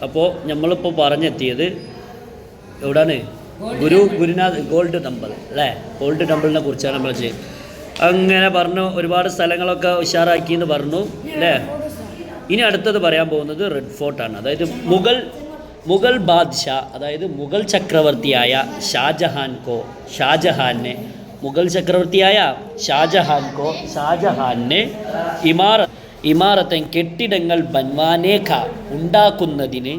അപ്പോൾ നമ്മളിപ്പോൾ പറഞ്ഞെത്തിയത് എവിടെയാണ്? ഗുരുനാഥ് ഗോൾഡ് ടെമ്പിൾ അല്ലേ? ഗോൾഡ് ടെമ്പിളിനെ കുറിച്ചാണ് നമ്മൾ ചെയ്യുന്നത്. അങ്ങനെ പറഞ്ഞു, ഒരുപാട് സ്ഥലങ്ങളൊക്കെ ഉഷാറാക്കി എന്ന് പറഞ്ഞു അല്ലേ? ഇനി അടുത്തത് പറയാൻ പോകുന്നത് റെഡ് ഫോർട്ടാണ്. അതായത് മുഗൾ ബാദ്ഷാ, അതായത് മുഗൾ ചക്രവർത്തിയായ ഷാജഹാനെ മുഗൾ ചക്രവർത്തിയായ ഷാജഹാനെ ഇമാറത്തൻ കെട്ടിടങ്ങൾ ബൻവാനേഖ ഉണ്ടാക്കുന്നതിന്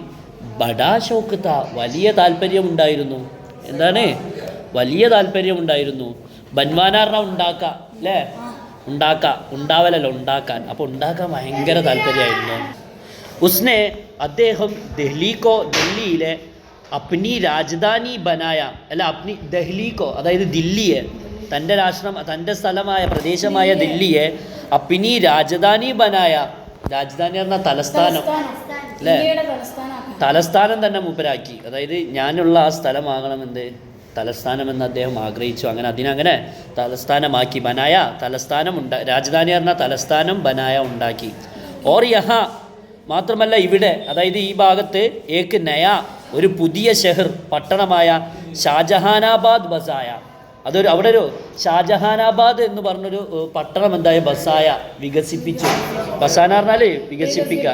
ബഡാ ഷൗഖ് താ, വലിയ താല്പര്യമുണ്ടായിരുന്നു. എന്താണ്? വലിയ താല്പര്യമുണ്ടായിരുന്നു. ബൻവാനാറിന ഉണ്ടാക്കുക അല്ലേ? ഉണ്ടാക്കാൻ. അപ്പോൾ ഉണ്ടാക്കാൻ ഭയങ്കര താല്പര്യമായിരുന്നു. ഉസ്നെ അദ്ദേഹം ഡൽഹിയിലെ അപ്നി രാജധാനി ബനായ, അല്ല ദഹ്ലിക്കോ, അതായത് ദില്ലിയെ, തൻ്റെ സ്ഥലമായ പ്രദേശമായ ദില്ലിയെ അപ്നി രാജധാനി ബനായ. രാജധാനി പറഞ്ഞാൽ തലസ്ഥാനം അല്ലേ? തലസ്ഥാനം തന്നെ മൂപ്പരാക്കി. അതായത് ഞാനുള്ള ആ സ്ഥലമാകണമെന്ന് തലസ്ഥാനമെന്ന് അദ്ദേഹം ആഗ്രഹിച്ചു. അതിനങ്ങനെ തലസ്ഥാനമാക്കി. ബനായ തലസ്ഥാനം രാജധാനി പറഞ്ഞാൽ തലസ്ഥാനം ബനായ ഉണ്ടാക്കി. ഓർ യഹാ, മാത്രമല്ല ഇവിടെ, അതായത് ഈ ഭാഗത്ത് ഏക്ക് നയ, ഒരു പുതിയ ഷെഹർ, പട്ടണമായ ഷാജഹാനാബാദ് ബസായ. അവിടെ ഒരു ഷാജഹാനാബാദ് എന്ന് പറഞ്ഞൊരു പട്ടണം എന്തായ ബസായ വികസിപ്പിച്ചു. ബസാന പറഞ്ഞാൽ വികസിപ്പിക്കുക.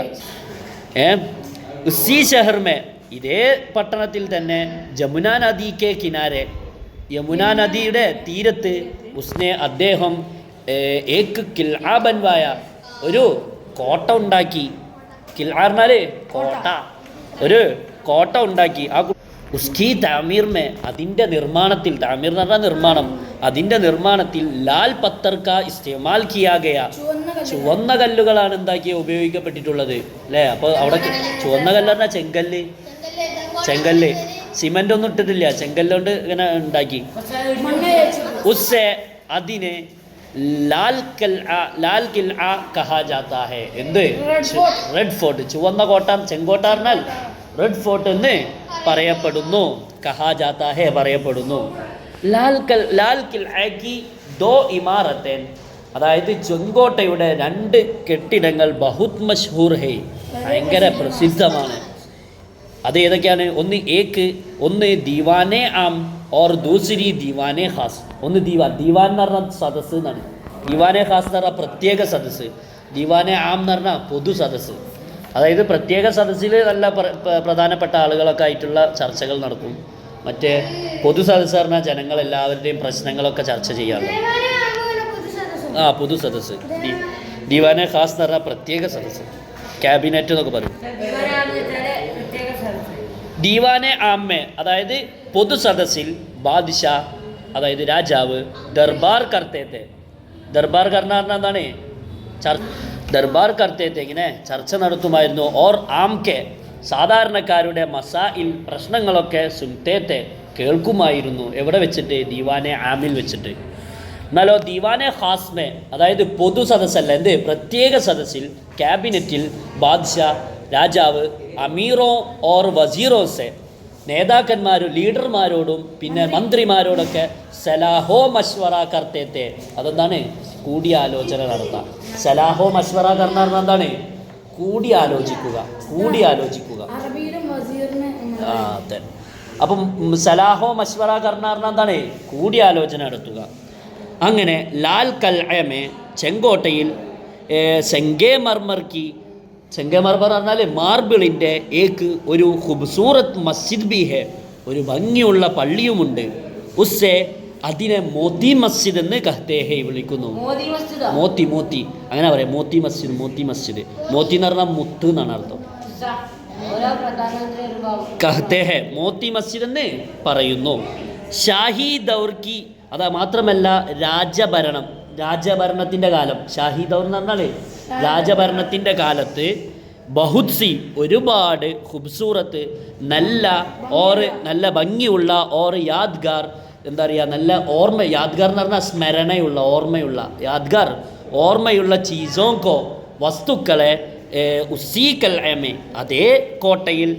ഉസി ഷെഹർമേ, ഇതേ പട്ടണത്തിൽ തന്നെ ജമുന നദിക്ക് കിനാരെ, യമുന നദിയുടെ തീരത്ത് ഉസ്നെ അദ്ദേഹം ഏക്ക് കിൽആ ബൻവായ, ഒരു കോട്ട ഉണ്ടാക്കി. കിൽആ പറഞ്ഞാൽ കോട്ട, ഒരു കോട്ട ഉണ്ടാക്കി. ആ ഉസ്കി താമീർമേ, അതിൻ്റെ നിർമ്മാണത്തിൽ, താമീർ എന്ന് പറഞ്ഞാൽ നിർമ്മാണം, അതിൻ്റെ നിർമ്മാണത്തിൽ ലാൽ പത്തർക്ക ഇസ്തേമാൽ കിയാകയ, ചുവന്ന കല്ലുകളാണ് ഉപയോഗിക്കപ്പെട്ടിട്ടുള്ളത് അല്ലേ? അപ്പോൾ അവിടെ ചുവന്ന കല്ല് പറഞ്ഞാൽ ചെങ്കല്ല്, സിമൻ്റ് ഒന്നും ഇട്ടിട്ടില്ല, ചെങ്കല്ലുകൊണ്ട് ഇങ്ങനെ ഉണ്ടാക്കി. ഉസ്സെ അതിനെ ലാൽ കിൽആ കഹാ ജാത്താ ഹെ. എന്ത്? റെഡ് ഫോർട്ട്, ചുവന്ന കോട്ട, ചെങ്കോട്ട പറഞ്ഞാൽ റെഡ് ഫോർട്ട് എന്ന് പറയപ്പെടുന്നു. കഹാ ജാത്താ ഹെ, പറയപ്പെടുന്നു. ലാൽ കിൽആക്കി ദോ ഇമാറത്തേൻ, അതായത് ചെങ്കോട്ടയുടെ 2 കെട്ടിടങ്ങൾ ബഹുത് മഷ്ഹൂർ ഹെ, ഭയങ്കര പ്രസിദ്ധമാണ്. അത് ഏതൊക്കെയാണ്? ഒന്ന് ദീവാനെ ആം ഓർ ദൂസരി ദീവാനെ ഖാസ്. ഒന്ന് ദീവാൻ എന്ന് പറഞ്ഞാൽ സദസ്സ് എന്നാണ്. ദീവാനെ ഖാസ് എന്ന് പറഞ്ഞാൽ പ്രത്യേക സദസ്സ്. ദീവാനെ ആം എന്ന് പറഞ്ഞാൽ പൊതു സദസ്സ്. അതായത് പ്രത്യേക സദസ്സിൽ നല്ല പ്രധാനപ്പെട്ട ആളുകളൊക്കെ ആയിട്ടുള്ള ചർച്ചകൾ നടക്കും. മറ്റേ പൊതു സദസ്സ് പറഞ്ഞാൽ ജനങ്ങളെല്ലാവരുടെയും പ്രശ്നങ്ങളൊക്കെ ചർച്ച ചെയ്യാറുണ്ട്. പൊതു സദസ്സ്. ദീവാനെ ഖാസ് എന്ന് പറഞ്ഞാൽ പ്രത്യേക സദസ്സ്, ക്യാബിനറ്റ് എന്നൊക്കെ പറയും. ദീവാനെ ആമ്മെ, അതായത് പൊതു സദസ്സിൽ ബാദ്ഷാ, അതായത് രാജാവ് ദർബാർ കർത്തേത്തെ. ദർബാർ കർണ പറഞ്ഞാൽ എന്താണ്? ദർബാർ കർത്തേത്തെ, ഇങ്ങനെ ചർച്ച നടത്തുമായിരുന്നു. ഓർ ആംകെ, സാധാരണക്കാരുടെ മസായിൽ, പ്രശ്നങ്ങളൊക്കെ സുൻതേത്തെ, കേൾക്കുമായിരുന്നു. എവിടെ വെച്ചിട്ട്? ദീവാനെ ആമിൽ വെച്ചിട്ട്. എന്നാലോ ദീവാനെ ഖാസ്മെ, അതായത് പൊതു സദസ്സല്ല, എന്ത്? പ്രത്യേക സദസ്സിൽ, ക്യാബിനറ്റിൽ ബാദ്ഷാ, രാജാവ് അമീറോ ഓർ വസീറോസെ, നേതാക്കന്മാരും ലീഡർമാരോടും പിന്നെ മന്ത്രിമാരോടൊക്കെ സലാഹോ മഷ്വറ കർത്തേത്തെ, അതെന്താണ്? കൂടിയാലോചന നടത്താം. സലാഹോ മഷ്വറ കർണ എന്താണ്? കൂടിയാലോചിക്കുക. അതെ. അപ്പം സലാഹോ മഷ്വറ കർണ എന്താണ്? കൂടിയാലോചന നടത്തുക. അങ്ങനെ ലാൽ കൽഅമെ, ചെങ്കോട്ടയിൽ, സെങ്കേമർമർ പറഞ്ഞാൽ മാർബിളിൻ്റെ ഒരു ഖുബ്സൂറത്ത് മസ്ജിദ് ബി ഹെ, ഒരു ഭംഗിയുള്ള പള്ളിയുമുണ്ട്. ഉസ്സെ അതിനെ മോത്തി മസ്ജിദ് എന്ന് കഹ്തേ ഹെ വിളിക്കുന്നു. മോത്തി അങ്ങനെ പറയാം. മോത്തി മസ്ജിദ്. മോത്തി എന്ന് പറഞ്ഞാൽ മുത്ത് എന്നാണ് അർത്ഥം. കഹ്തേ ഹെ, മോത്തി മസ്ജിദ് എന്ന് പറയുന്നു. ഷാഹി ദൗർക്കി, അത് മാത്രമല്ല രാജഭരണത്തിൻ്റെ കാലം. ഷാഹി ദൗർ എന്ന് പറഞ്ഞാൽ രാജഭരണത്തിൻ്റെ കാലത്ത് ബഹുത്സി, ഒരുപാട് ഖുബ്സൂറത്ത്, നല്ല ഭംഗിയുള്ള ഓർ യാദ്ഗാർ, എന്താ പറയുക, നല്ല ഓർമ്മ. യാദ്ഗാർ എന്ന് പറഞ്ഞാൽ സ്മരണയുള്ള, ഓർമ്മയുള്ള ചീസോങ്കോ, വസ്തുക്കളെ ഉസീ കൽഅമെ, അതേ കോട്ടയിൽ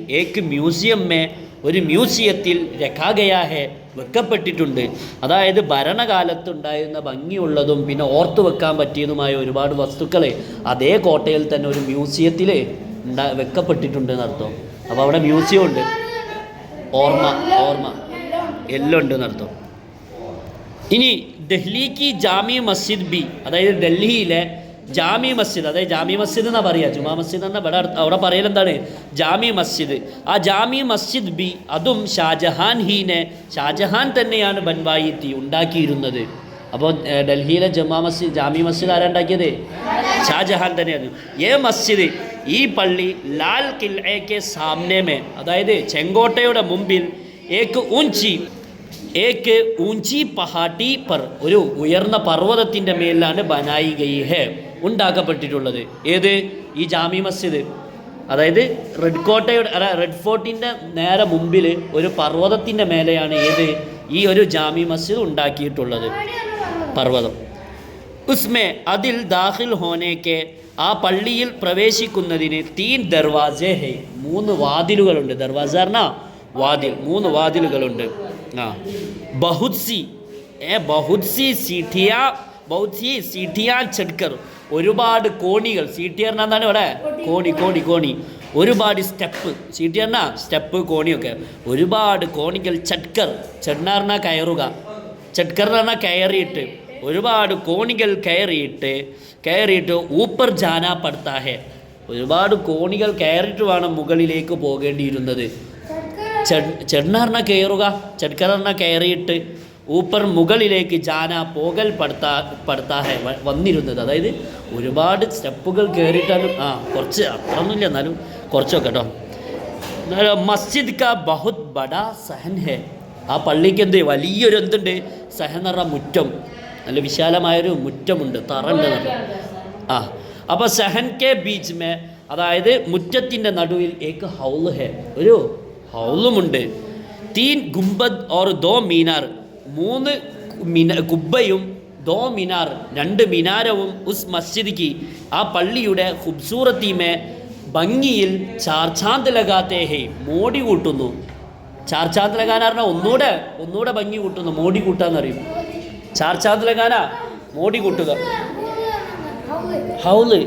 ഒരു മ്യൂസിയത്തിൽ രഖാഗയാഹെ, വെക്കപ്പെട്ടിട്ടുണ്ട്. അതായത് ഭരണകാലത്തുണ്ടായിരുന്ന ഭംഗിയുള്ളതും പിന്നെ ഓർത്തു വെക്കാൻ പറ്റിയതുമായ ഒരുപാട് വസ്തുക്കൾ അതേ കോട്ടയിൽ തന്നെ ഒരു മ്യൂസിയത്തിൽ വെക്കപ്പെട്ടിട്ടുണ്ട് എന്നർത്ഥം. അപ്പോൾ അവിടെ മ്യൂസിയം ഉണ്ട്, ഓർമ്മ എല്ലാം ഉണ്ട് എന്നർത്ഥം. ഇനി ഡൽഹിക്ക് ജാമി മസ്ജിദ് ബി, അതായത് ഡൽഹിയിലെ ജാമി മസ്ജിദ്, അതായത് ജാമി മസ്ജിദ് എന്നാ പറയുക, ജുമാ മസ്ജിദ് എന്നാ ഇവിടെ അവിടെ പറയൽ എന്താണ്, ജാമി മസ്ജിദ്. ആ ജാമി മസ്ജിദ് ബി അതും ഷാജഹാൻ തന്നെയാണ് ബൻവായി തീ ഉണ്ടാക്കിയിരുന്നത്. അപ്പോൾ ഡൽഹിയിലെ ജാമി മസ്ജിദ് ആരാ ഉണ്ടാക്കിയത്? ഷാജഹാൻ തന്നെയാണ്. മസ്ജിദ്, ഈ പള്ളി ലാൽ കിൽഅയ്ക്ക് സാമനെ മേ, അതായത് ചെങ്കോട്ടയുടെ മുമ്പിൽ ഏക്ക് ഊഞ്ചി പഹാട്ടി പർ, ഒരു ഉയർന്ന പർവ്വതത്തിൻ്റെ മേലാണ് ബനായി ഗയി ഹെ, ഉണ്ടാക്കപ്പെട്ടിട്ടുള്ളത്. ഏത്? ഈ ജാമി മസ്ജിദ്. അതായത് റെഡ് ഫോർട്ടിൻ്റെ നേരെ മുമ്പിൽ ഒരു പർവ്വതത്തിൻ്റെ മേലെയാണ് ഈ ഒരു ജാമി മസ്ജിദ് ഉണ്ടാക്കിയിട്ടുള്ളത്. പർവ്വതം. ഉസ്മേ, അതിൽ ദാഖിൽ ഹോനേക്ക്, ആ പള്ളിയിൽ പ്രവേശിക്കുന്നതിന് 3 ദർവാസേ ഹെ, 3 വാതിലുകളുണ്ട്. ദർവാസ പറഞ്ഞാൽ വാതിൽ, 3 വാതിലുകളുണ്ട്. സീഠിയാ ചഡ്കർ, ഒരുപാട് കോണികൾ. സീട്ടി പറഞ്ഞാൽ എന്താണ് ഇവിടെ? കോണി. ഒരുപാട് സ്റ്റെപ്പ്. സീട്ടി പറഞ്ഞാൽ സ്റ്റെപ്പ്, കോണിയൊക്കെ. ഒരുപാട് കോണികൾ. ചഡ്ന പറഞ്ഞാൽ കയറുക, ചഡ്കർ പറഞ്ഞാൽ കയറിയിട്ട്. ഒരുപാട് കോണികൾ കയറിയിട്ട് ഊപ്പർ ജാനാ പടുത്താ ഹെ, ഒരുപാട് കോണികൾ കയറിയിട്ട് വേണം മുകളിലേക്ക് പോകേണ്ടിയിരുന്നത്. ചഡ്ന പറഞ്ഞാൽ കയറുക, ചഡ്കർ പറഞ്ഞാൽ കയറിയിട്ട്, ഊപ്പർ മുകളിലേക്ക് ജാന പോകൽ പടുത്താ ഹെ വന്നിരുന്നത്. അതായത് ഒരുപാട് സ്റ്റെപ്പുകൾ കയറിയിട്ടാലും കുറച്ച് അത്രയൊന്നുമില്ല, എന്നാലും കുറച്ചൊക്കെ കേട്ടോ. മസ്ജിദ് കാ ബഹുത് ബഡാ സഹൻ ഹെ, ആ പള്ളിക്ക് വലിയൊരു എന്തുണ്ട്? സഹൻ എന്ന് പറഞ്ഞാൽ മുറ്റം, നല്ല വിശാലമായൊരു മുറ്റമുണ്ട്, തറണ്ട്. അപ്പോൾ സഹൻ കെ ബീച്ച് മേ, അതായത് മുറ്റത്തിൻ്റെ നടുവിൽ ഏക്ക് ഹൗല് ഹെ, ഒരു ഹൗലുമുണ്ട്. 3 ഗുംബദ് ഓർ 2 മീനാർ, 3 കുബ്ബയും 2 മിനാർ, 2 മിനാരവും ഉസ് മസ്ജിദ്, ആ പള്ളിയുടെ ഖൂബ്സൂറത്തി മേ, ഭംഗിയിൽ 4 ചാന്ത് ലഗാത്തേ ഹേ, മോടി കൂട്ടുന്നു. 4 ചാന്ത് ലഗാന പറഞ്ഞാൽ ഒന്നുകൂടെ ഭംഗി കൂട്ടുന്നു, മോടി കൂട്ടാന്ന് അറിയും. 4 ചാന്ത് ലഗാന, മോടി കൂട്ടുക. ഹൗല്,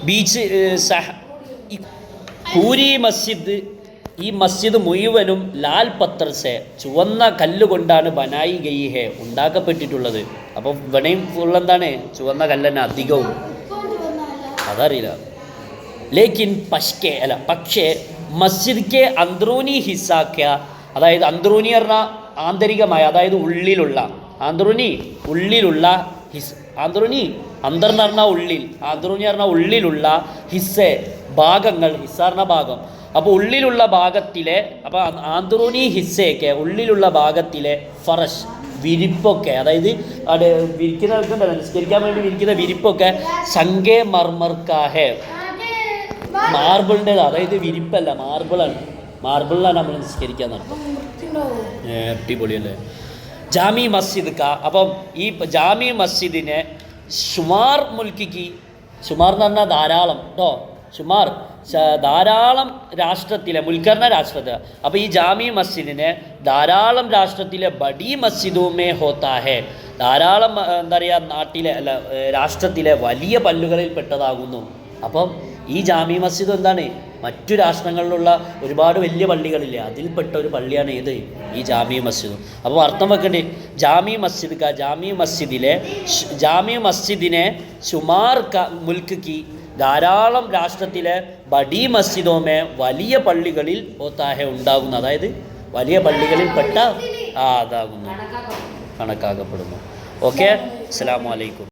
ബീച്ച്. പൂരി മസ്ജിദ്, ഈ മസ്ജിദ് മുഴുവനും ലാൽ പത്തർ സെ, ചുവന്ന കല്ലുകൊണ്ടാണ് ബനായി ഗയി ഹെ, ഉണ്ടാക്കപ്പെട്ടിട്ടുള്ളത്. അപ്പോൾ ഇവിടെയും ഫുൾ എന്താണ്? ചുവന്ന കല്ല് തന്നെ അധികവും. അതറിയില്ല. ലേക്കിൻ പക്ഷേ മസ്ജിദ് കെ അന്ത്രൂനി ഹിസ്സാക്ക, അതായത് അന്ത്രൂനി പറഞ്ഞാൽ ആന്തരികമായ, അതായത് ഉള്ളിലുള്ള, ഉള്ളിലുള്ള അന്തർ എന്ന് പറഞ്ഞാൽ ഉള്ളിൽ, അന്ത്രൂനി പറഞ്ഞാൽ ഉള്ളിലുള്ള ഭാഗങ്ങൾ, ഹിസ്സാറിന ഭാഗം. അപ്പോൾ ഉള്ളിലുള്ള ഭാഗത്തിലെ, അപ്പോൾ ആന്ത്രൂനി ഹിസ്സയൊക്കെ ഉള്ളിലുള്ള ഭാഗത്തിലെ ഫറഷ്, വിരിപ്പൊക്കെ, അതായത് അവിടെ വിരിക്കുന്നവർക്കുണ്ടല്ലോ, നിസ്കരിക്കാൻ വേണ്ടി വിരിക്കുന്ന വിരിപ്പൊക്കെ സംഗേ മർമർക്കാഹെ, മാർബിളിൻ്റെതാണ്. അതായത് വിരിപ്പല്ല, മാർബിളിലാണ് നമ്മൾ നിസ്കരിക്കാൻ നടത്തും. അടിപൊളിയല്ലേ? ജാമി മസ്ജിദ് കാ, അപ്പം ഈ ജാമി മസ്ജിദിനെ ഷുമാർ മുൽക്കിക്ക്, ഷുമാർ എന്ന് പറഞ്ഞാൽ ധാരാളം കേട്ടോ, ഷുമാർ ധാരാളം രാഷ്ട്രത്തിലെ, മുൽക്കറിന രാഷ്ട്രത്തിൽ. അപ്പോൾ ഈ ജാമി മസ്ജിദിനെ ധാരാളം രാഷ്ട്രത്തിലെ ബഡി മസ്ജിദുമേ ഹോത്താ ഹെ, ധാരാളം എന്താ പറയുക, നാട്ടിലെ അല്ല രാഷ്ട്രത്തിലെ വലിയ പള്ളികളിൽ പെട്ടതാകുന്നു. അപ്പം ഈ ജാമി മസ്ജിദ് എന്താണ്? മറ്റു രാഷ്ട്രങ്ങളിലുള്ള ഒരുപാട് വലിയ പള്ളികളില്ലേ, അതിൽപ്പെട്ട ഒരു പള്ളിയാണ് ഏത്? ഈ ജാമി മസ്ജിദ്. അപ്പോൾ അർത്ഥം വെക്കണ്ടേ, ജാമി മസ്ജിദ് കാ, ജാമി മസ്ജിദിനെ ഷുമാർ മുൽക്ക് കി, ധാരാളം രാഷ്ട്രത്തിലെ ബഡി മസ്ജിദോമേ, വലിയ പള്ളികളിൽ ഹോത്താഹെ ഉണ്ടാകുന്നു, അതായത് വലിയ പള്ളികളിൽ പെട്ട അതാകുന്നു, കണക്കാക്കപ്പെടുന്നു. ഓക്കെ, അസ്സലാമു അലൈക്കും.